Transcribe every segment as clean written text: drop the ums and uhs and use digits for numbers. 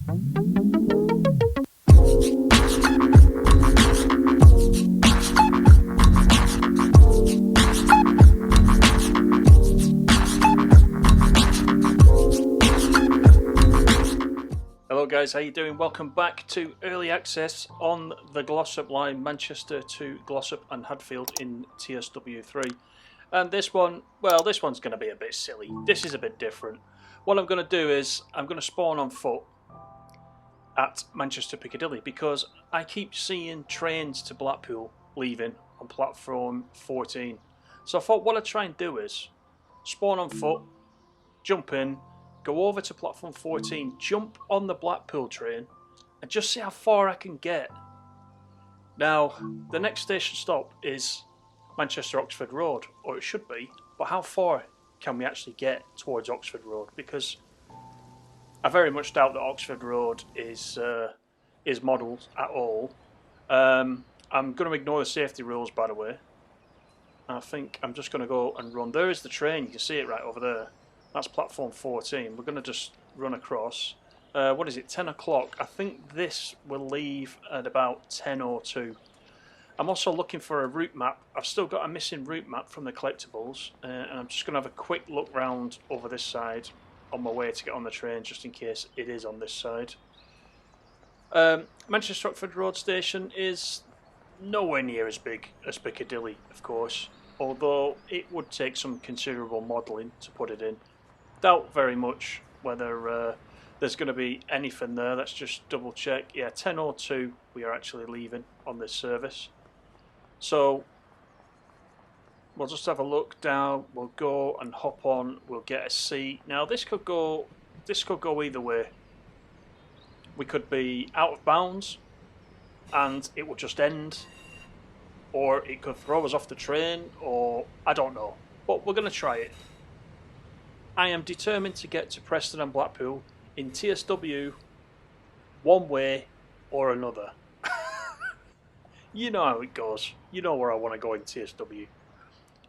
Hello guys, how you doing? Welcome back to Early Access on the Glossop line, Manchester to Glossop and Hadfield in TSW3. And this one, well, this one's going to be a bit silly. This is a bit different. What I'm going to do is, I'm going to spawn on foot at Manchester Piccadilly because I keep seeing trains to Blackpool leaving on platform 14. So I thought what I'd try and do is spawn on foot, jump in, go over to platform 14, jump on the Blackpool train, and just see how far I can get. Now, the next station stop is Manchester Oxford Road, or it should be, but how far can we actually get towards Oxford Road? Because I very much doubt that Oxford Road is modelled at all. I'm going to ignore the safety rules, by the way. I think I'm just going to go and run. There is the train, you can see it right over there. That's platform 14. We're going to just run across. What is it, 10 o'clock? I think this will leave at about 10:02. I'm also looking for a route map. I've still got a missing route map from the collectibles. And I'm just going to have a quick look round over this side on my way to get on the train, just in case it is on this side. Manchester Oxford Road Station is nowhere near as big as Piccadilly, of course. Although it would take some considerable modelling to put it in. Doubt very much whether there's going to be anything there. Let's just double check. Yeah, 10:02 we are actually leaving on this service. So we'll just have a look down. We'll go and hop on. We'll get a seat. Now this could go either way. We could be out of bounds and it will just end, or it could throw us off the train, or I don't know. But we're going to try it. I am determined to get to Preston and Blackpool in TSW one way or another. You know how it goes. You know where I want to go in TSW.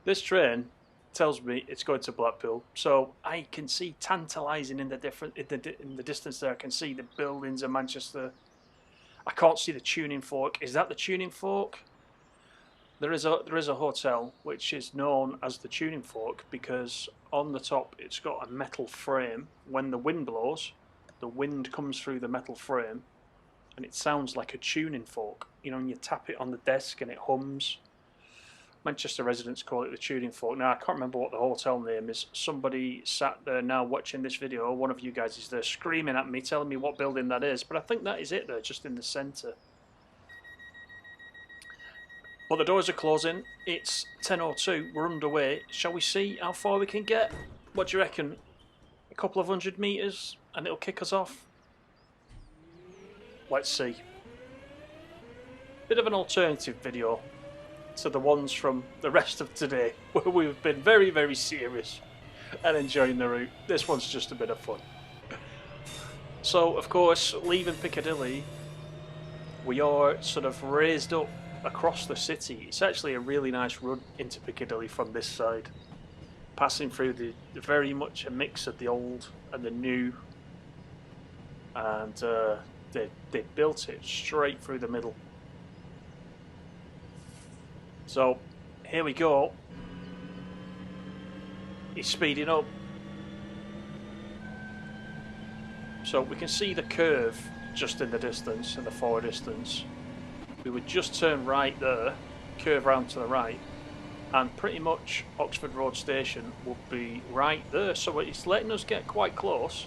This train tells me it's going to Blackpool, so I can see tantalising in the distance there. I can see the buildings of Manchester. I can't see the tuning fork. Is that the tuning fork? There is a hotel which is known as the Tuning Fork because on the top it's got a metal frame. When the wind blows, the wind comes through the metal frame and it sounds like a tuning fork. You know, when you tap it on the desk and it hums. Manchester residents call it the Tuning Fork. Now I can't remember what the hotel name is. Somebody sat there now watching this video, one of you guys is there screaming at me, telling me what building that is, but I think that is it there, just in the centre. But the doors are closing. It's 10:02. We're underway. Shall we see how far we can get? What do you reckon? A couple of 100 metres and it'll kick us off? Let's see. Bit of an alternative video to the ones from the rest of today, where we've been very, very serious and enjoying the route. This one's just a bit of fun. So, of course, leaving Piccadilly, we are sort of raised up across the city. It's actually a really nice run into Piccadilly from this side, passing through the very much a mix of the old and the new, and they built it straight through the middle. So here we go. He's speeding up, so we can see the curve just in the distance, in the far distance. We would just turn right there, curve round to the right, and pretty much Oxford Road Station would be right there. So it's letting us get quite close.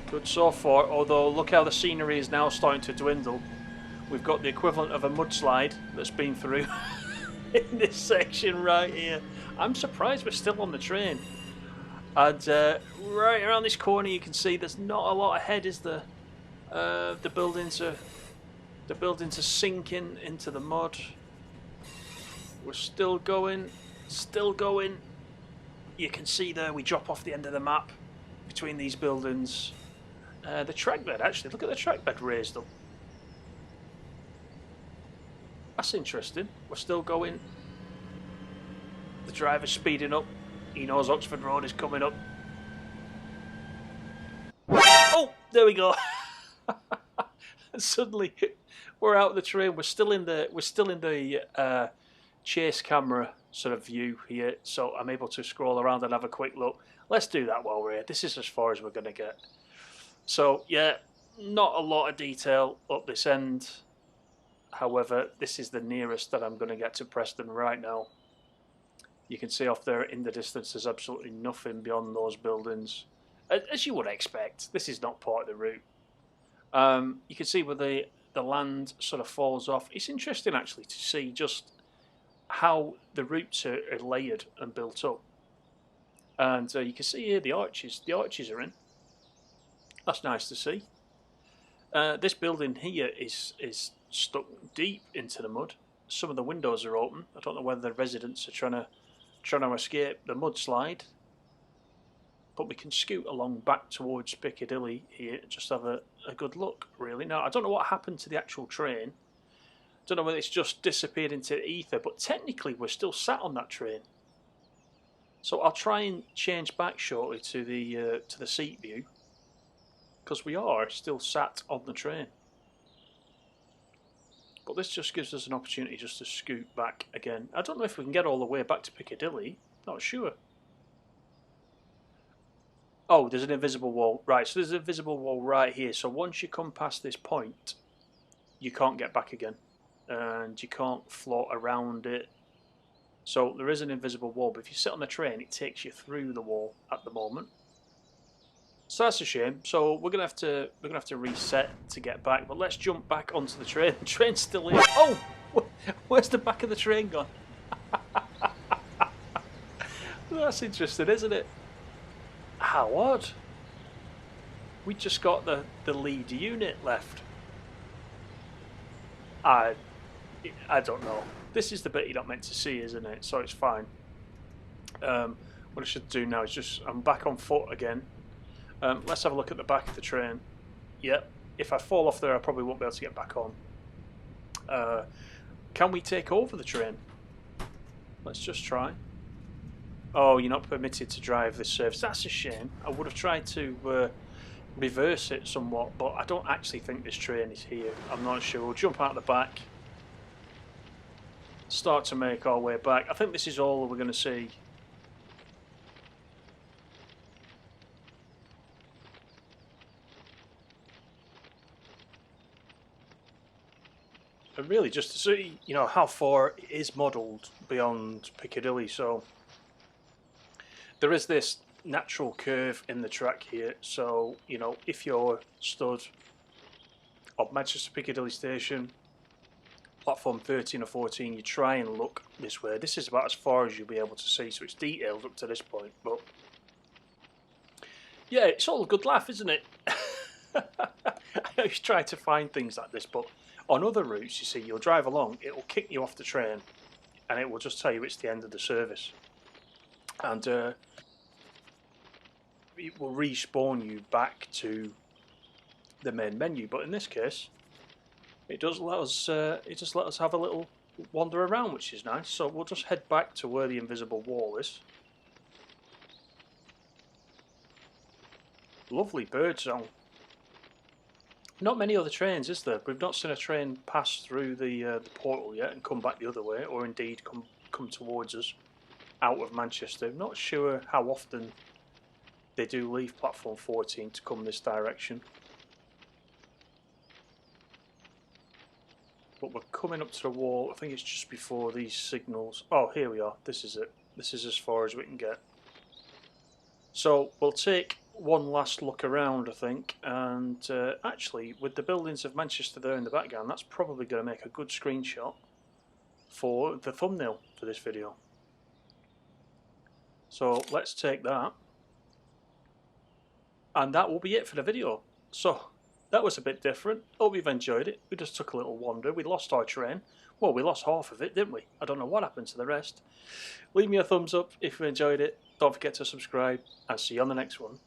Good so far, although look how the scenery is now starting to dwindle. We've got the equivalent of a mudslide that's been through in this section right here. I'm surprised we're still on the train. And right around this corner you can see there's not a lot ahead, is there? The buildings are sinking into the mud. We're still going, still going. You can see there we drop off the end of the map between these buildings. The track bed, actually, look at the track bed raised up. That's interesting. We're still going. The driver's speeding up. He knows Oxford Road is coming up. there we go. And suddenly we're out of the train. We're still in the chase camera sort of view here, so I'm able to scroll around and have a quick look. Let's do that while we're here. This is as far as we're going to get. So yeah, not a lot of detail up this end. However, this is the nearest that I'm going to get to Preston right now. You can see off there in the distance there's absolutely nothing beyond those buildings. As you would expect, this is not part of the route. You can see where the land sort of falls off. It's interesting actually to see just how the routes are layered and built up. And you can see here the arches are in. That's nice to see. This building here is stuck deep into the mud. Some of the windows are open. I don't know whether the residents are trying to escape the mudslide. But we can scoot along back towards Piccadilly here and just have a good look, really. Now, I don't know what happened to the actual train. I don't know whether it's just disappeared into the ether, but technically we're still sat on that train. So I'll try and change back shortly to the seat view, because we are still sat on the train. But this just gives us an opportunity just to scoot back again. I don't know if we can get all the way back to Piccadilly. Not sure. Oh, there's an invisible wall. Right, so there's an invisible wall right here. So once you come past this point, you can't get back again. And you can't float around it. So there is an invisible wall, but if you sit on the train, it takes you through the wall at the moment. So that's a shame. So we're gonna have to reset to get back. But let's jump back onto the train. The train's still here. Oh, where's the back of the train gone? That's interesting, isn't it? How odd. We just got the lead unit left. I don't know. This is the bit you're not meant to see, isn't it? So it's fine. What I should do now is I'm back on foot again. Let's have a look at the back of the train. Yep. If I fall off there, I probably won't be able to get back on. Can we take over the train? Let's just try. Oh, you're not permitted to drive this service. That's a shame. I would have tried to reverse it somewhat, but I don't actually think this train is here. I'm not sure. We'll jump out the back. Start to make our way back. I think this is all we're going to see. And really just to see, you know, how far it is modelled beyond Piccadilly. So there is this natural curve in the track here. So, you know, if you're stood at Manchester Piccadilly station, platform 13 or 14, you try and look this way. This is about as far as you'll be able to see, so it's detailed up to this point. But yeah, it's all a good laugh, isn't it? I always try to find things like this, but on other routes, you see, you'll drive along, it will kick you off the train, and it will just tell you it's the end of the service. And it will respawn you back to the main menu. But in this case, it does let us. It just let us have a little wander around, which is nice. So we'll just head back to where the invisible wall is. Lovely bird song. Not many other trains, is there? We've not seen a train pass through the portal yet and come back the other way, or indeed come towards us out of Manchester. I'm not sure how often they do leave platform 14 to come this direction. But we're coming up to the wall. I think it's just before these signals. Oh, here we are. This is it. This is as far as we can get. So we'll take one last look around, I think, and actually with the buildings of Manchester there in the background, that's probably going to make a good screenshot for the thumbnail for this video. So let's take that, and that will be it for the video. So that was a bit different. Hope you've enjoyed it. We just took a little wander. We lost our train. Well, we lost half of it, didn't we? I don't know what happened to the rest. Leave me a thumbs up if you enjoyed it. Don't forget to subscribe, and see you on the next one.